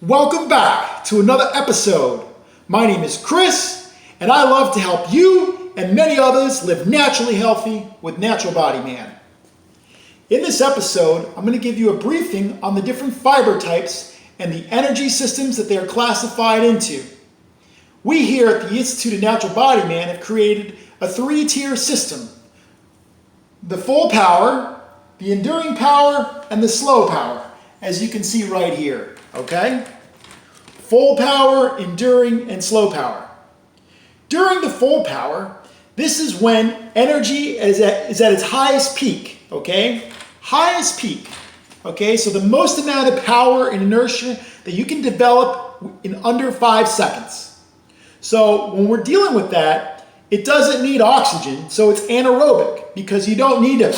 Welcome back to another episode. My name is Chris, and I love to help you and many others live naturally healthy with Natural Body Man. In this episode, I'm going to give you a briefing on the different fiber types and the energy systems that they are classified into. We here at the Institute of Natural Body Man have created a three-tier system: the full power, the enduring power, and the slow power, as you can see right here. Okay? Full power, enduring, and slow power. During the full power, this is when energy is at its highest peak. Okay? Highest peak. Okay? So the most amount of power and inertia that you can develop in under 5 seconds. So when we're dealing with that, it doesn't need oxygen, so it's anaerobic, because you don't need to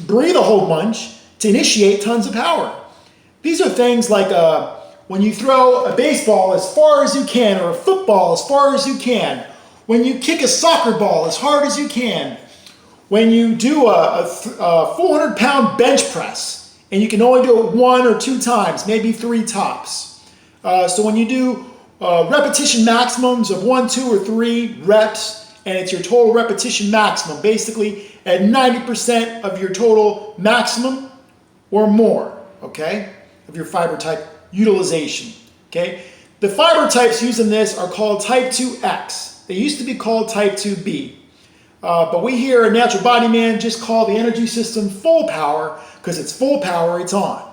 breathe a whole bunch to initiate tons of power. These are things like when you throw a baseball as far as you can, or a football as far as you can, when you kick a soccer ball as hard as you can, when you do a 400-pound bench press, and you can only do it 1 or 2 times, maybe 3 tops. So when you do repetition maximums of 1, 2, or 3 reps, and it's your total repetition maximum, basically at 90% of your total maximum or more, okay, of your fiber type utilization, okay? The fiber types used in this are called type 2X. They used to be called type 2B. But we here at Natural Body Man just call the energy system full power, because it's full power, it's on.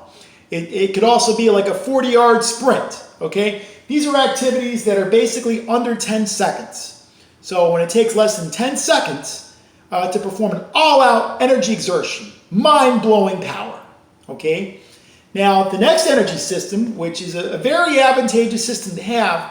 It could also be like a 40-yard sprint, okay? These are activities that are basically under 10 seconds. So when it takes less than 10 seconds to perform an all-out energy exertion, mind-blowing power, okay? Now, the next energy system, which is a very advantageous system to have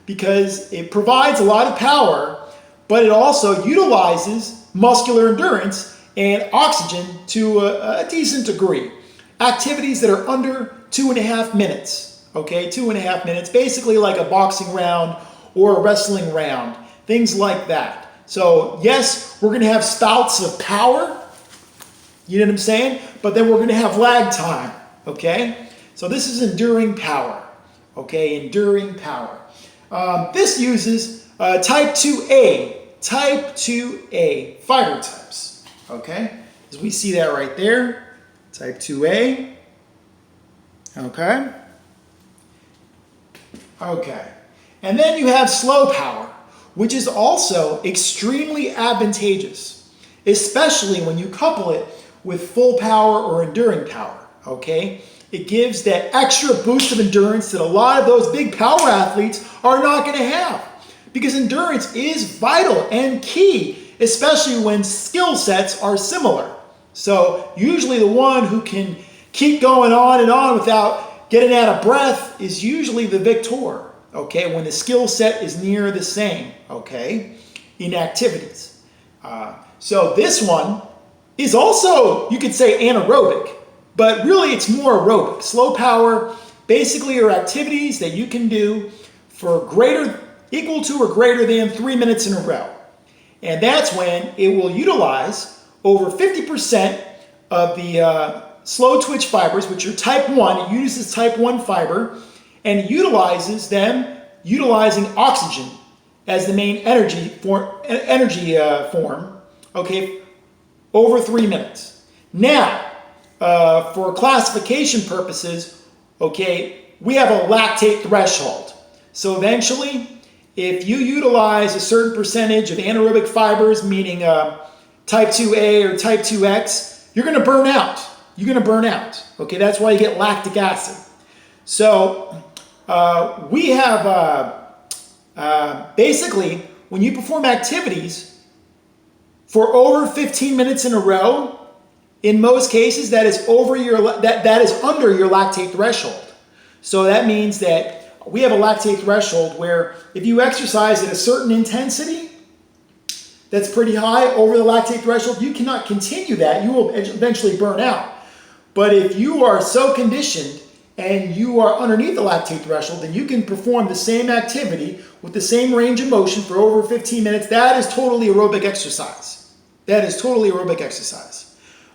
because it provides a lot of power, but it also utilizes muscular endurance and oxygen to a decent degree. Activities that are under 2.5 minutes, okay? 2.5 minutes, basically like a boxing round or a wrestling round, things like that. So yes, we're gonna have spouts of power, you know what I'm saying? But then we're gonna have lag time. Okay, so this is enduring power. Okay, enduring power. This uses type 2A fiber types. Okay, as we see that right there, type 2A. Okay. Okay, and then you have slow power, which is also extremely advantageous, especially when you couple it with full power or enduring power. Okay, it gives that extra boost of endurance that a lot of those big power athletes are not going to have, because endurance is vital and key, especially when skill sets are similar. So usually the one who can keep going on and on without getting out of breath is usually the victor, okay, when the skill set is near the same, okay, in activities. So this one is also, you could say, anaerobic, but really it's more aerobic. Slow power basically are activities that you can do for equal to or greater than 3 minutes in a row. And that's when it will utilize over 50% of the slow twitch fibers, which are type 1. It uses type 1 fiber, and it utilizes them utilizing oxygen as the main energy form, okay, over 3 minutes. Now, for classification purposes, okay, we have a lactate threshold. So eventually, if you utilize a certain percentage of anaerobic fibers, meaning type 2A or type 2X, you're going to burn out. You're going to burn out. Okay, that's why you get lactic acid. So we have basically, when you perform activities for over 15 minutes in a row, in most cases, that is under your lactate threshold. So that means that we have a lactate threshold where if you exercise at a certain intensity that's pretty high over the lactate threshold, you cannot continue that. You will eventually burn out. But if you are so conditioned and you are underneath the lactate threshold, then you can perform the same activity with the same range of motion for over 15 minutes. That is totally aerobic exercise. That is totally aerobic exercise.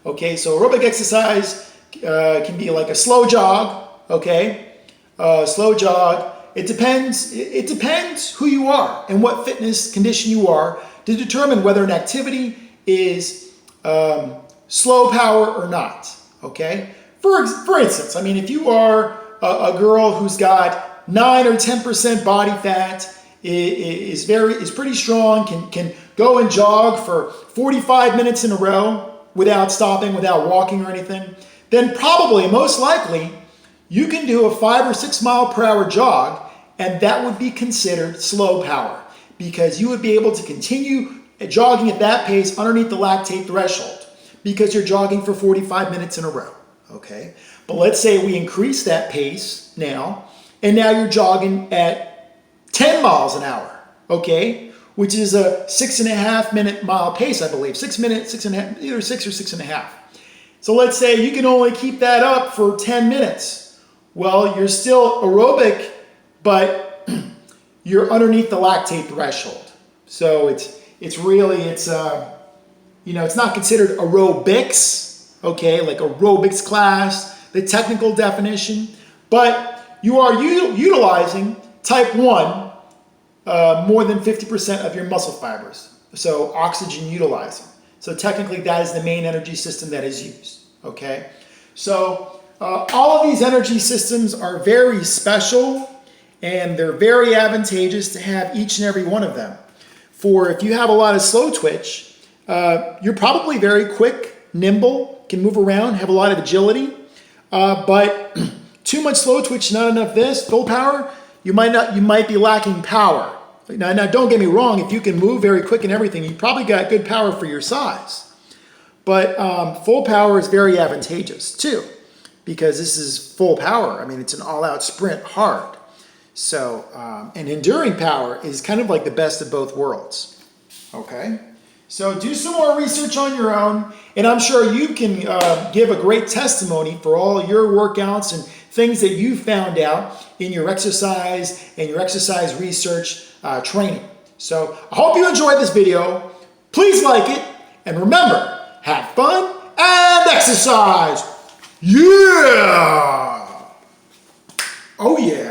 Okay, so aerobic exercise can be like a slow jog, okay? slow jog. It depends. It depends who you are and what fitness condition you are to determine whether an activity is slow power or not. Okay. For instance, I mean, if you are a girl who's got 9 or 10% body fat, is pretty strong, can go and jog for 45 minutes in a row without stopping, without walking or anything, then probably, most likely, you can do a 5 or 6 mile per hour jog, and that would be considered slow power because you would be able to continue jogging at that pace underneath the lactate threshold because you're jogging for 45 minutes in a row. Okay, but let's say we increase that pace now, and now you're jogging at 10 miles an hour, okay, which is a 6.5 minute mile pace, I believe. 6 minutes, 6.5, either 6 or 6.5. So let's say you can only keep that up for 10 minutes. Well, you're still aerobic, but you're underneath the lactate threshold. So it's not considered aerobics. Okay, like aerobics class, the technical definition, but you are utilizing type 1 more than 50% of your muscle fibers, so oxygen utilizing. So technically that is the main energy system that is used, okay? So all of these energy systems are very special and they're very advantageous to have each and every one of them. For if you have a lot of slow twitch, you're probably very quick, nimble, can move around, have a lot of agility, but too much slow twitch, not enough full power, you might be lacking power. Now don't get me wrong, if you can move very quick and everything, you probably got good power for your size. But full power is very advantageous too, because this is full power. I mean, it's an all-out sprint hard. So, and enduring power is kind of like the best of both worlds. Okay? So do some more research on your own, and I'm sure you can give a great testimony for all your workouts and things that you found out in your exercise and your exercise research training. So I hope you enjoyed this video. Please like it, and remember, have fun and exercise. Yeah! Oh yeah!